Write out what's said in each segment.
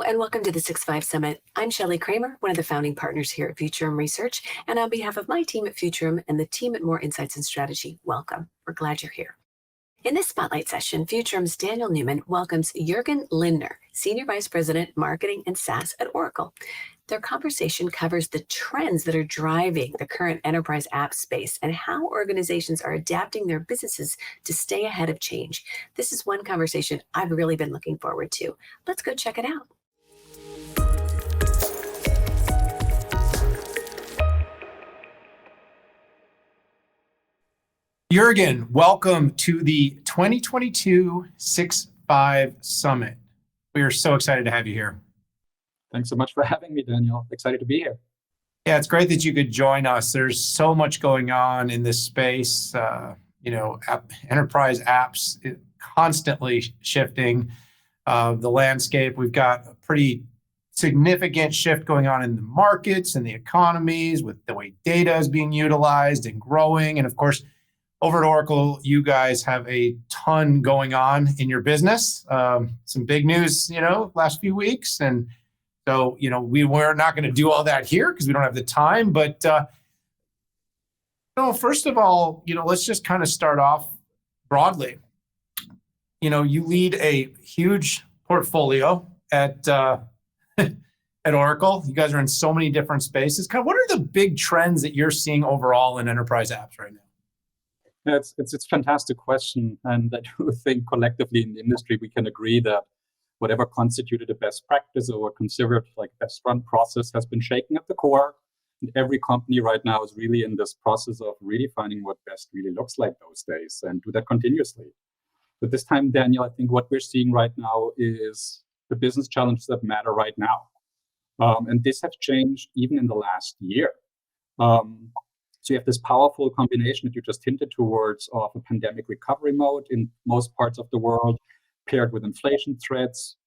and welcome to the 6-5 Summit. I'm Shelley Kramer, one of the founding partners here at Futurum Research, and on behalf of my team at Futurum and the team at Moor Insights and Strategy, welcome. We're glad you're here. In this spotlight session, Futurum's Daniel Newman welcomes Juergen Lindner, Senior Vice President, Marketing and SaaS at Oracle. Their conversation covers the trends that are driving the current enterprise app space and how organizations are adapting their businesses to stay ahead of change. This is one conversation I've really been looking forward to. Let's go check it out. Juergen, welcome to the 2022 6-5 Summit. We are so excited to have you here. Thanks so much for having me, Daniel. Excited to be here. Yeah, it's great that you could join us. There's so much going on in this space. Enterprise apps constantly shifting the landscape. We've got a pretty significant shift going on in the markets and the economies with the way data is being utilized and growing. And of course, over at Oracle, you guys have a ton going on in your business. Some big news, last few weeks. And so, we were not going to do all that here because we don't have the time. But, first of all, let's just kind of start off broadly. You lead a huge portfolio at Oracle. You guys are in so many different spaces. Kind of, what are the big trends that you're seeing overall in enterprise apps right now? Yeah, it's a fantastic question. And I do think collectively in the industry, we can agree that whatever constituted a best practice or considered like best run process has been shaken at the core. And every company right now is really in this process of redefining what best really looks like those days and do that continuously. But this time, Daniel, I think what we're seeing right now is the business challenges that matter right now. And this has changed even in the last year. So you have this powerful combination that you just hinted towards of a pandemic recovery mode in most parts of the world, paired with inflation threats,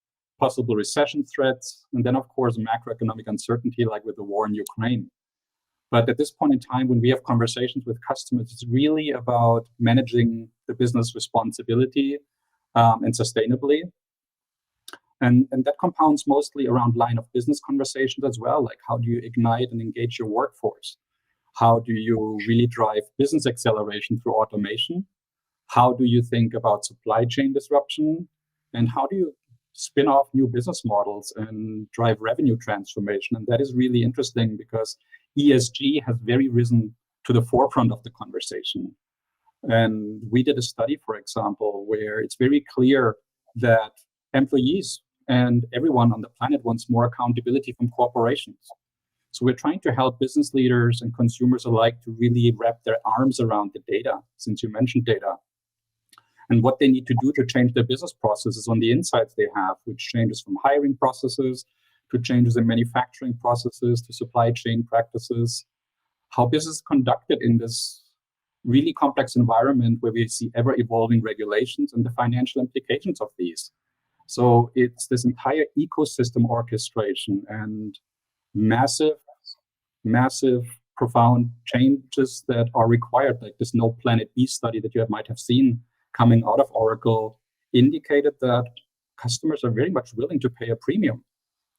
possible recession threats, and then, of course, macroeconomic uncertainty like with the war in Ukraine. But at this point in time, when we have conversations with customers, it's really about managing the business responsibility and sustainably. And that compounds mostly around line of business conversations as well, like how do you ignite and engage your workforce? How do you really drive business acceleration through automation? How do you think about supply chain disruption? And how do you spin off new business models and drive revenue transformation? And that is really interesting because ESG has very risen to the forefront of the conversation. And we did a study, for example, where it's very clear that employees and everyone on the planet wants more accountability from corporations. So we're trying to help business leaders and consumers alike to really wrap their arms around the data, since you mentioned data, and what they need to do to change their business processes on the insights they have, which changes from hiring processes to changes in manufacturing processes to supply chain practices, how business is conducted in this really complex environment where we see ever-evolving regulations and the financial implications of these. So it's this entire ecosystem orchestration and massive, profound changes that are required, like this No Planet B study that you might have seen coming out of Oracle, indicated that customers are very much willing to pay a premium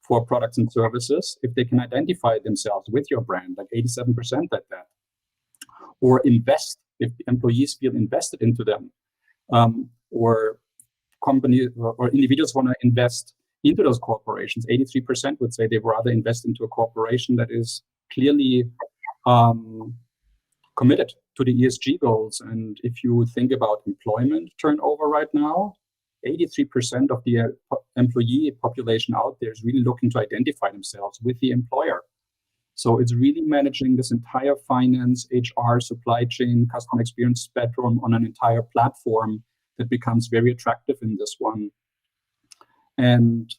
for products and services if they can identify themselves with your brand, like 87% like that, or invest if employees feel invested into them, or companies or individuals want to invest into those corporations. 83% would say they'd rather invest into a corporation that is clearly committed to the ESG goals. And if you think about employment turnover right now, 83% of the employee population out there is really looking to identify themselves with the employer. So it's really managing this entire finance, HR, supply chain, customer experience spectrum on an entire platform that becomes very attractive in this one. And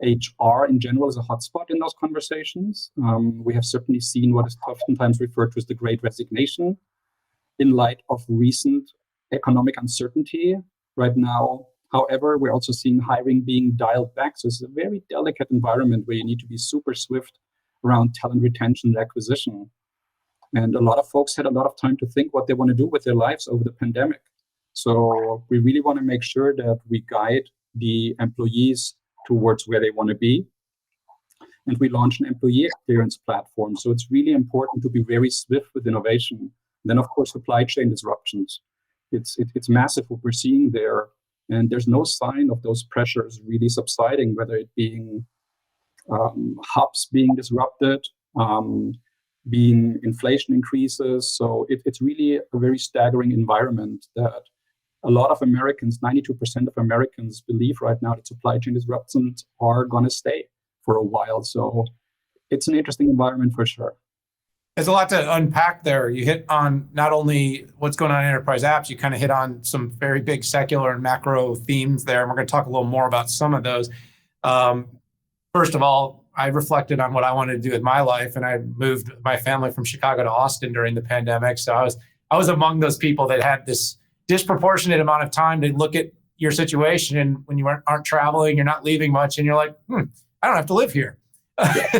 HR in general is a hotspot in those conversations. We have certainly seen what is oftentimes referred to as the Great Resignation in light of recent economic uncertainty right now. However, we're also seeing hiring being dialed back. So it's a very delicate environment where you need to be super swift around talent retention and acquisition. And a lot of folks had a lot of time to think what they want to do with their lives over the pandemic. So we really want to make sure that we guide the employees towards where they want to be And we launched an employee experience platform. So it's really important to be very swift with innovation. Then, of course, supply chain disruptions. It's massive what we're seeing there. And there's no sign of those pressures really subsiding, whether it being hubs being disrupted, being inflation increases. So it's really a very staggering environment that a lot of Americans, 92% of Americans believe right now that supply chain disruptions are going to stay for a while. So it's an interesting environment for sure. There's a lot to unpack there. You hit on not only what's going on in enterprise apps, you kind of hit on some very big secular and macro themes there. And we're going to talk a little more about some of those. First of all, I reflected on what I wanted to do with my life, and I moved my family from Chicago to Austin during the pandemic. So I was among those people that had this disproportionate amount of time to look at your situation. And when you aren't traveling, you're not leaving much, and you're like, I don't have to live here.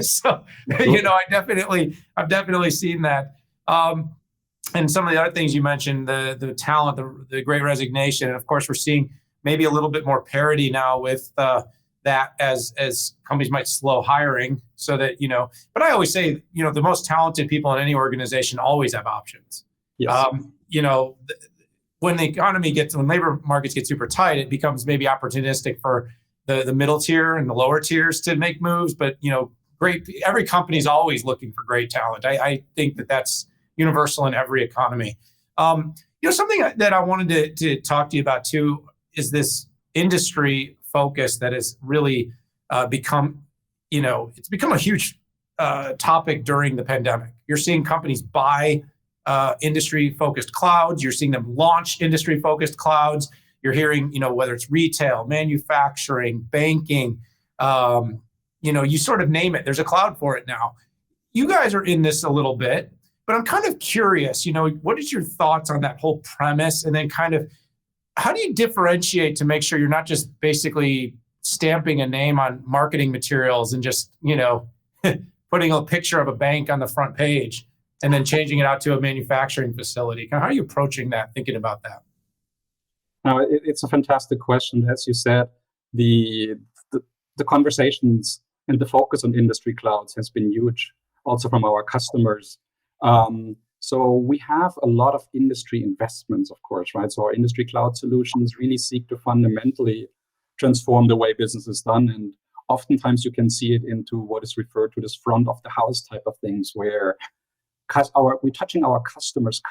So, I've definitely seen that. And some of the other things you mentioned, the talent, the great resignation. And of course, we're seeing maybe a little bit more parity now with that as companies might slow hiring so that, but I always say, the most talented people in any organization always have options. Yes. When labor markets get super tight, it becomes maybe opportunistic for the middle tier and the lower tiers to make moves. But, every company is always looking for great talent. I think that's universal in every economy. Something that I wanted to talk to you about too is this industry focus that has really become a huge topic during the pandemic. You're seeing companies buy industry-focused clouds. You're seeing them launch industry-focused clouds. You're hearing, whether it's retail, manufacturing, banking, you sort of name it. There's a cloud for it now. You guys are in this a little bit, but I'm kind of curious, what is your thoughts on that whole premise? And then kind of, how do you differentiate to make sure you're not just basically stamping a name on marketing materials and just, putting a picture of a bank on the front page and then changing it out to a manufacturing facility? How are you approaching that, thinking about that? It's a fantastic question. As you said, the conversations and the focus on industry clouds has been huge, also from our customers. So we have a lot of industry investments, of course, right? So our industry cloud solutions really seek to fundamentally transform the way business is done. And oftentimes you can see it into what is referred to as front of the house type of things, where we're touching our customers,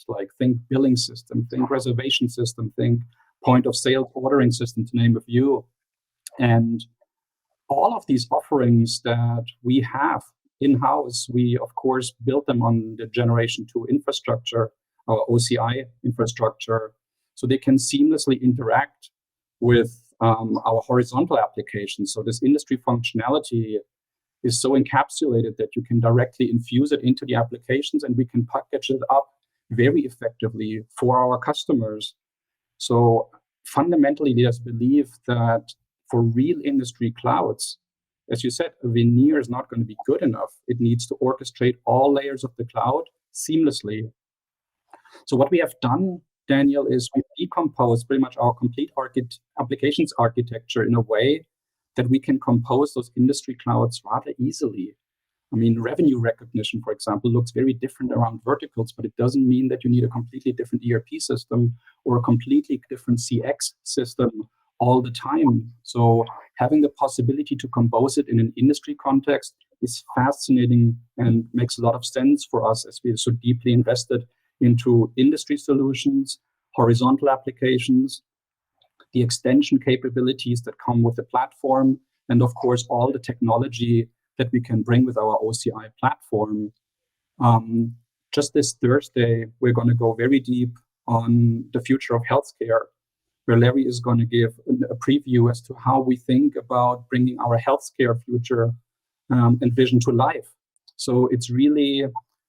like think billing system, think reservation system, think point of sale ordering system, to name a few. And all of these offerings that we have in-house, we of course built them on the generation 2 infrastructure, our OCI infrastructure, so they can seamlessly interact with our horizontal applications. So this industry functionality is so encapsulated that you can directly infuse it into the applications, and we can package it up very effectively for our customers. So fundamentally, there's belief that for real industry clouds, as you said, a veneer is not going to be good enough. It needs to orchestrate all layers of the cloud seamlessly. So what we have done, Daniel, is we decomposed pretty much our complete applications architecture in a way that we can compose those industry clouds rather easily. I mean, revenue recognition, for example, looks very different around verticals, but it doesn't mean that you need a completely different ERP system or a completely different CX system all the time. So having the possibility to compose it in an industry context is fascinating and makes a lot of sense for us, as we are so deeply invested into industry solutions, horizontal applications, the extension capabilities that come with the platform, and of course, all the technology that we can bring with our OCI platform. Just this Thursday, we're going to go very deep on the future of healthcare, where Larry is going to give a preview as to how we think about bringing our healthcare future and vision to life. So it's really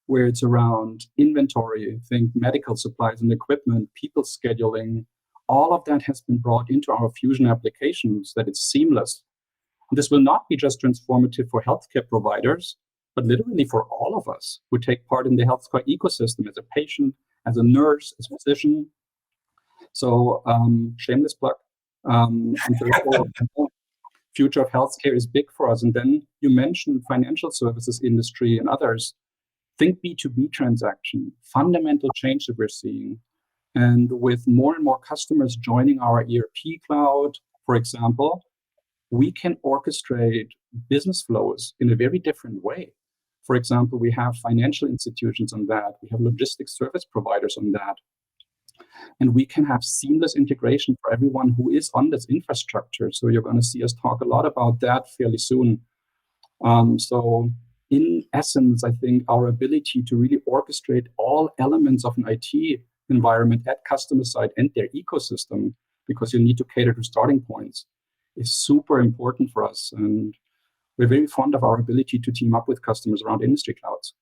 where it's around inventory, think medical supplies and equipment, people scheduling. All of that has been brought into our Fusion applications, that it's seamless. And this will not be just transformative for healthcare providers, but literally for all of us who take part in the healthcare ecosystem as a patient, as a nurse, as a physician. So shameless plug. future of healthcare is big for us. And then you mentioned financial services industry and others. Think B2B transaction, fundamental change that we're seeing. And with more and more customers joining our ERP cloud, for example, we can orchestrate business flows in a very different way. For example, we have financial institutions on that. We have logistics service providers on that. And we can have seamless integration for everyone who is on this infrastructure. So you're going to see us talk a lot about that fairly soon. So in essence, I think our ability to really orchestrate all elements of an IT environment at customer side and their ecosystem, because you need to cater to starting points, is super important for us. And we're very fond of our ability to team up with customers around industry clouds.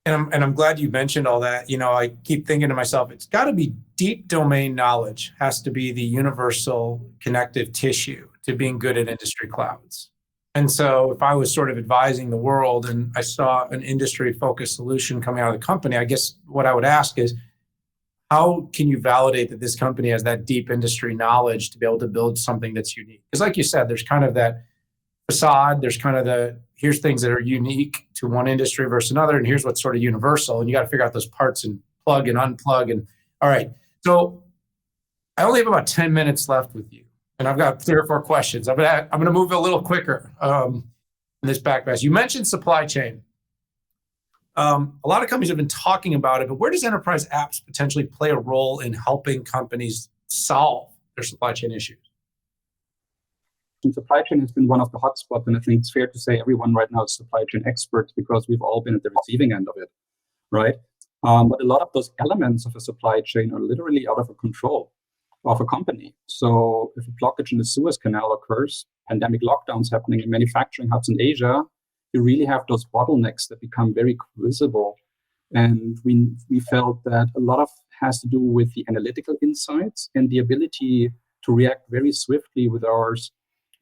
And I'm glad you mentioned all that. I keep thinking to myself, it's got to be deep domain knowledge has to be the universal connective tissue to being good at industry clouds. And so if I was sort of advising the world and I saw an industry-focused solution coming out of the company, I guess what I would ask is, how can you validate that this company has that deep industry knowledge to be able to build something that's unique? Because like you said, there's kind of that facade, there's kind of here's things that are unique to one industry versus another, and here's what's sort of universal, and you got to figure out those parts and plug and unplug. And all right, so I only have about 10 minutes left with you, and I've got 3 or 4 questions. I'm gonna move a little quicker in this backpass. You mentioned supply chain. A lot of companies have been talking about it, but where does enterprise apps potentially play a role in helping companies solve their supply chain issues? Supply chain has been one of the hotspots, and I think it's fair to say everyone right now is supply chain experts because we've all been at the receiving end of it, right? But a lot of those elements of a supply chain are literally out of the control of a company. So if a blockage in the Suez Canal occurs, pandemic lockdowns happening in manufacturing hubs in Asia, you really have those bottlenecks that become very visible. And we felt that a lot of has to do with the analytical insights and the ability to react very swiftly with ours.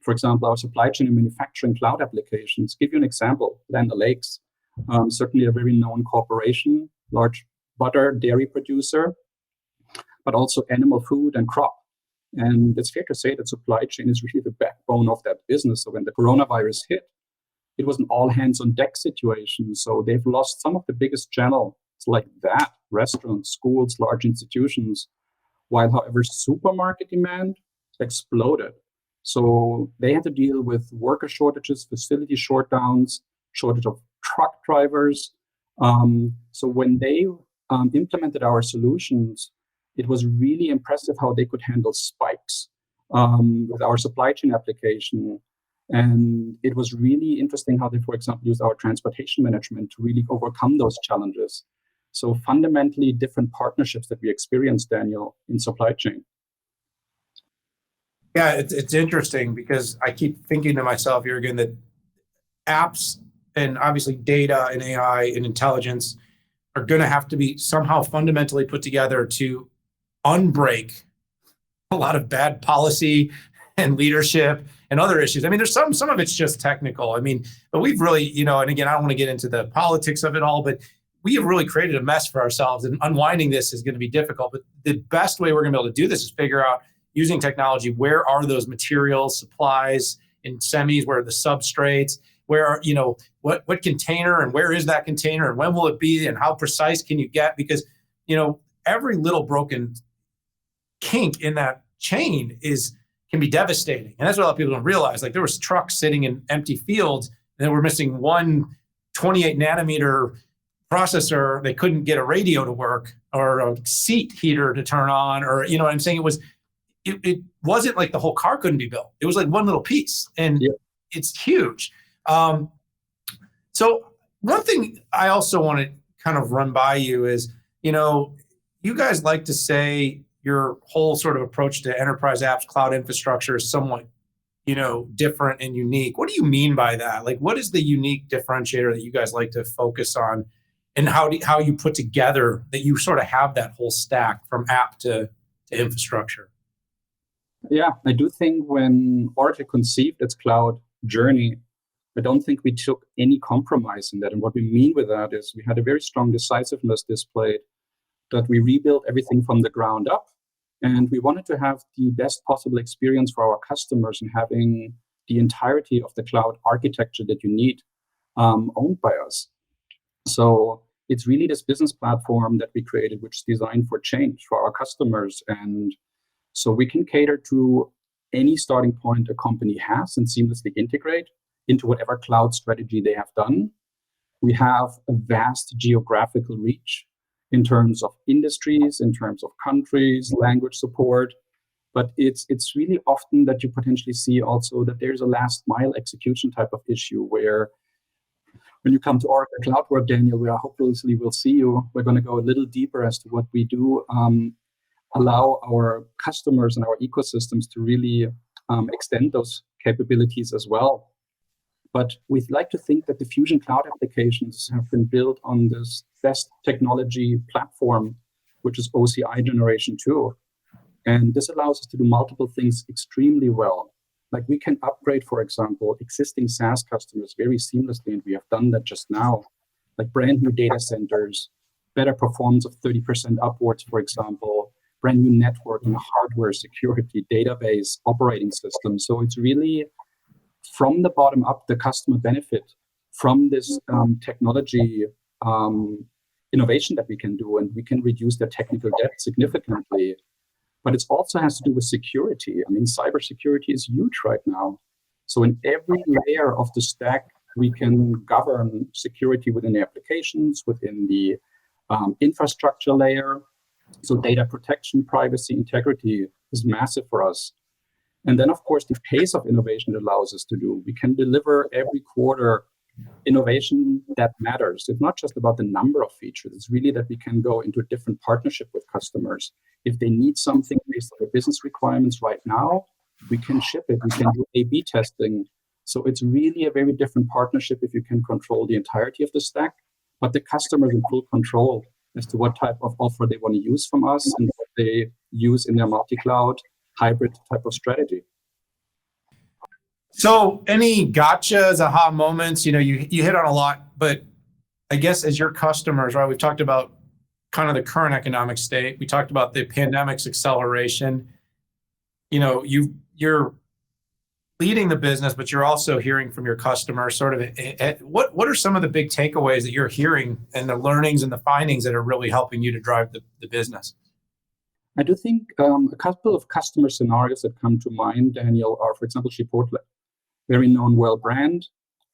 For example, our supply chain and manufacturing cloud applications. Give you an example, Land O'Lakes, certainly a very known corporation, large butter dairy producer, but also animal food and crop. And it's fair to say that supply chain is really the backbone of that business. So when the coronavirus hit, it was an all hands on deck situation. So they've lost some of the biggest channels like that, restaurants, schools, large institutions, while however supermarket demand exploded. So they had to deal with worker shortages, facility shutdowns, shortage of truck drivers. So when they implemented our solutions, it was really impressive how they could handle spikes with our supply chain application. And it was really interesting how they, for example, used our transportation management to really overcome those challenges. So fundamentally different partnerships that we experienced, Daniel, in supply chain. Yeah, it's interesting because I keep thinking to myself, Juergen, that apps and obviously data and AI and intelligence are going to have to be somehow fundamentally put together to unbreak a lot of bad policy and leadership and other issues. I mean, there's some of it's just technical. I mean, but we've really, and again, I don't want to get into the politics of it all, but we have really created a mess for ourselves, and unwinding this is going to be difficult. But the best way we're going to be able to do this is figure out, using technology, where are those materials, supplies, in semis, where are the substrates, where are, what container and where is that container and when will it be and how precise can you get? Because, every little broken kink in that chain can be devastating. And that's what a lot of people don't realize. Like there was trucks sitting in empty fields and we're missing one 28 nanometer processor. They couldn't get a radio to work or a seat heater to turn on, or, what I'm saying? It wasn't like the whole car couldn't be built. It was like one little piece, and It's huge. So one thing I also want to kind of run by you is, you guys like to say your whole sort of approach to enterprise apps, cloud infrastructure is somewhat, different and unique. What do you mean by that? Like, what is the unique differentiator that you guys like to focus on, and how you put together that you sort of have that whole stack from app to infrastructure? Yeah, I do think when Oracle conceived its cloud journey, I don't think we took any compromise in that. And what we mean with that is we had a very strong decisiveness displayed, that we rebuilt everything from the ground up And we wanted to have the best possible experience for our customers and having the entirety of the cloud architecture that you need owned by us. So it's really this business platform that we created, which is designed for change for our customers. And so we can cater to any starting point a company has and seamlessly integrate into whatever cloud strategy they have done. We have a vast geographical reach in terms of industries, in terms of countries, language support. But it's really often that you potentially see also that there's a last mile execution type of issue where when you come to Oracle Cloud Work, Daniel, we hopefully will see you. We're going to go a little deeper as to what we do, allow our customers and our ecosystems to really extend those capabilities as well. But we'd like to think that the Fusion Cloud applications have been built on this best technology platform, which is OCI Generation 2. And this allows us to do multiple things extremely well. Like we can upgrade, for example, existing SaaS customers very seamlessly, and we have done that just now. Like brand new data centers, better performance of 30% upwards, for example, brand new networking, hardware, security, database, operating system. So it's really from the bottom up, the customer benefit from this technology innovation that we can do, and we can reduce their technical debt significantly. But it also has to do with security. I mean, cybersecurity is huge right now. So in every layer of the stack, we can govern security within the applications, within the infrastructure layer. So data protection, privacy, integrity is massive for us. And then, of course, the pace of innovation it allows us to do. We can deliver every quarter innovation that matters. It's not just about the number of features. It's really that we can go into a different partnership with customers. If they need something based on their business requirements right now, we can ship it. We can do A/B testing. So it's really a very different partnership if you can control the entirety of the stack, but the customer is in full control as to what type of offer they want to use from us and what they use in their multi-cloud hybrid type of strategy. So any gotchas, aha moments, you hit on a lot, but I guess as your customers, right, we've talked about kind of the current economic state. We talked about the pandemic's acceleration. You're leading the business, but you're also hearing from your customers sort of what are some of the big takeaways that you're hearing and the learnings and the findings that are really helping you to drive the business? I do think a couple of customer scenarios that come to mind, Daniel, are, for example, Chipotle, very known, well brand.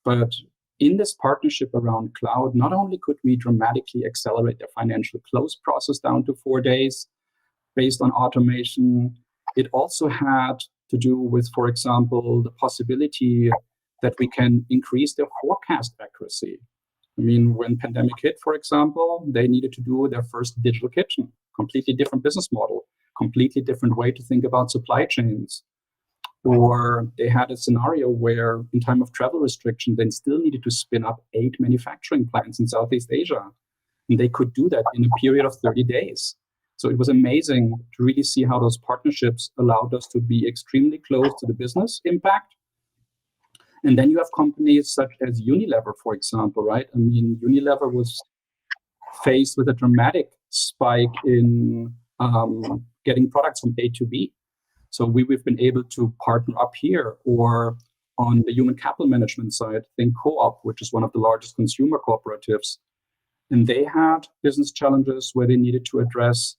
But in this partnership around cloud, not only could we dramatically accelerate their financial close process down to 4 days based on automation, it also had to do with, for example, the possibility that we can increase their forecast accuracy. I mean, when pandemic hit, for example, they needed to do their first digital kitchen, completely different business model, completely different way to think about supply chains. Or they had a scenario where in time of travel restriction, they still needed to spin up 8 manufacturing plants in Southeast Asia. And they could do that in a period of 30 days. So it was amazing to really see how those partnerships allowed us to be extremely close to the business impact. And then you have companies such as Unilever, for example, right? I mean, Unilever was faced with a dramatic spike in getting products from A to B. So we've been able to partner up here, or on the human capital management side, think Co-op, which is one of the largest consumer cooperatives. And they had business challenges where they needed to address,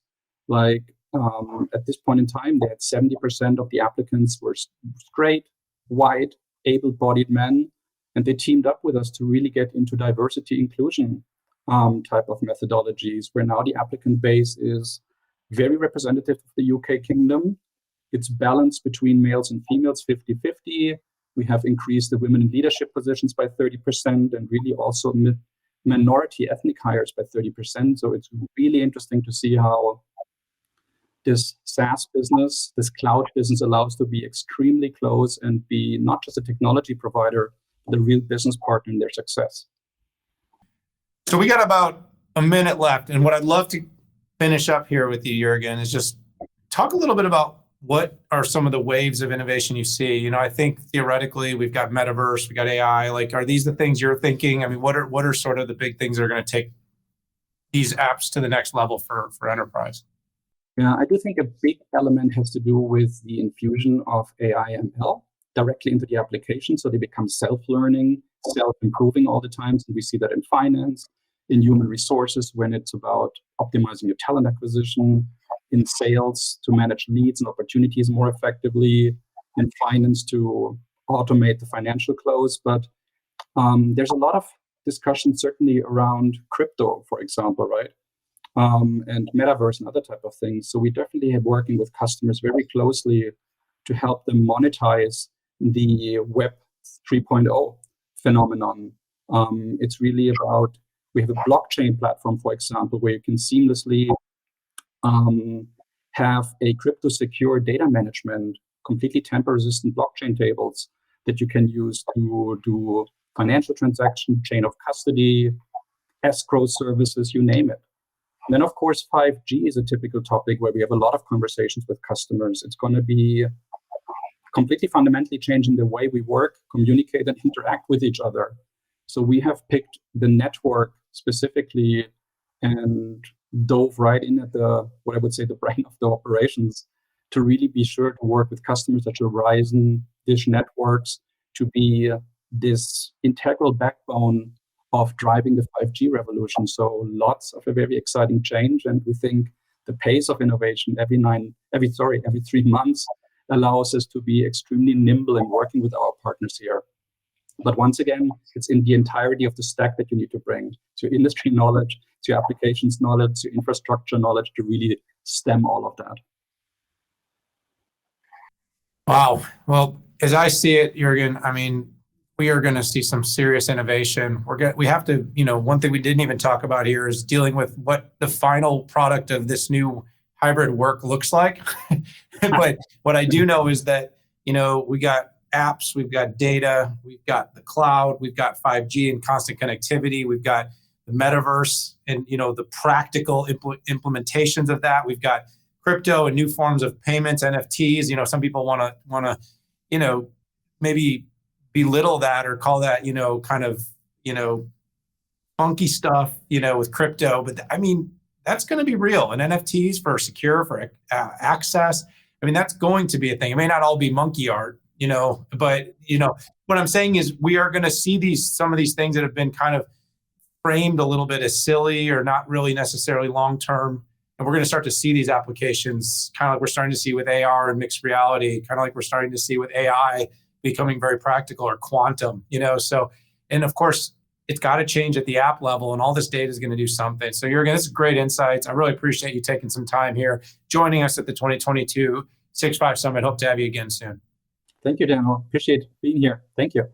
like at this point in time, they had 70% of the applicants were straight, white, able-bodied men. And they teamed up with us to really get into diversity inclusion type of methodologies, where now the applicant base is very representative of the UK Kingdom. It's balanced between males and females, 50-50. We have increased the women in leadership positions by 30% and really also minority ethnic hires by 30%. So it's really interesting to see how this SaaS business, this cloud business allows to be extremely close and be not just a technology provider, but a real business partner in their success. So we got about a minute left. And what I'd love to finish up here with you, Juergen, is just talk a little bit about what are some of the waves of innovation you see? I think theoretically we've got metaverse, we got AI. Like, are these the things you're thinking? I mean, what are sort of the big things that are going to take these apps to the next level for enterprise? Yeah, I do think a big element has to do with the infusion of AI ML directly into the application. So they become self-learning, self-improving all the time. So we see that in finance, in human resources, when it's about optimizing your talent acquisition, in sales to manage leads and opportunities more effectively, in finance to automate the financial close. But there's a lot of discussion certainly around crypto, for example, right? And metaverse and other type of things. So we definitely are working with customers very closely to help them monetize the Web 3.0 phenomenon. It's really about, we have a blockchain platform, for example, where you can seamlessly have a crypto secure data management, completely tamper resistant blockchain tables that you can use to do financial transaction, chain of custody, escrow services, you name it. And then, of course, 5G is a typical topic where we have a lot of conversations with customers. It's going to be completely fundamentally changing the way we work, communicate, and interact with each other. So we have picked the network specifically and dove right in at the, what I would say, the brain of the operations to really be sure to work with customers such as Verizon, Dish Networks, to be this integral backbone of driving the 5G revolution. So lots of a very exciting change. And we think the pace of innovation every 3 months allows us to be extremely nimble in working with our partners here. But once again, it's in the entirety of the stack that you need to bring. It's your industry knowledge, it's your applications knowledge, it's your infrastructure knowledge to really stem all of that. Wow. Well, as I see it, Juergen, I mean, we are going to see some serious innovation. We have to, one thing we didn't even talk about here is dealing with what the final product of this new hybrid work looks like. But what I do know is that, we got apps, we've got data, we've got the cloud, we've got 5G and constant connectivity, we've got the metaverse and, the practical implementations of that. We've got crypto and new forms of payments, NFTs. Some people want to, maybe belittle that or call that, kind of, funky stuff, with crypto. But I mean, that's going to be real. And NFTs for access. I mean, that's going to be a thing. It may not all be monkey art, but, what I'm saying is we are going to see some of these things that have been kind of framed a little bit as silly or not really necessarily long-term. And we're going to start to see these applications kind of like we're starting to see with AR and mixed reality, kind of like we're starting to see with AI becoming very practical or quantum, So, and of course, it's got to change at the app level and all this data is going to do something. So Juergen, this is great insights. I really appreciate you taking some time here, joining us at the 2022 6.5 Summit. Hope to have you again soon. Thank you, Daniel. Appreciate being here. Thank you.